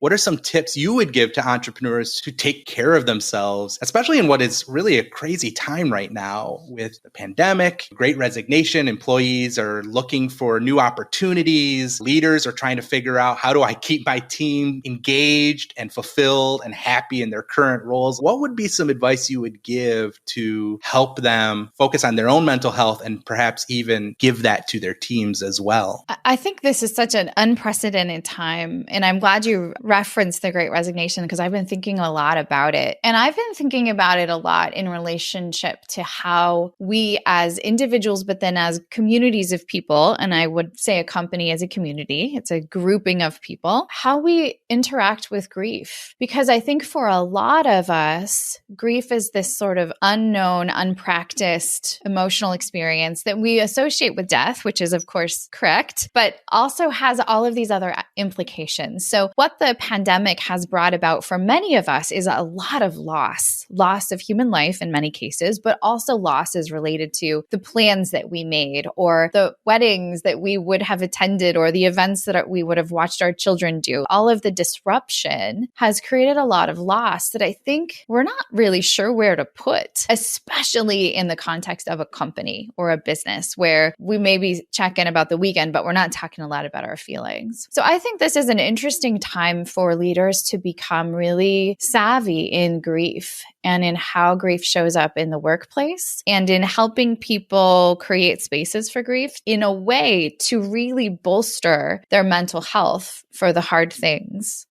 what are some tips you would give to entrepreneurs to take care of themselves, especially in what is really a crazy time right now with the pandemic, Great Resignation? Employees are looking for new opportunities. Leaders are trying to figure out, how do I keep my team engaged and fulfilled and happy in their current roles? What would be some advice you would give to help them focus on their own mental health and perhaps even give that to their teams as well? I think this is such an unprecedented time. And I'm glad you referenced the Great Resignation, because I've been thinking a lot about it. And I've been thinking about it a lot in relationship to how we as individuals, but then as communities of people, and I would say a company as a community, it's a grouping of people, how we interact with grief. Because I think for a lot of us, grief is this sort of unknown, unpracticed emotional experience that we associate with death, which is of course correct, but also has all of these other implications. So what the pandemic has brought about for many of us is a lot of loss of human life in many cases, but also losses related to the plans that we made, or the weddings that we would have attended, or the events that we would have watched our children do. All of the disruption has created a lot of loss that I think we're not really sure where to put, especially in the context of a company or a business where we maybe check in about the weekend, but we're not talking a lot about our feelings. So I think this is an interesting time for leaders to become really savvy in grief and in how grief shows up in the workplace, and in helping people create spaces for grief in a way to really bolster their mental health for the hard things.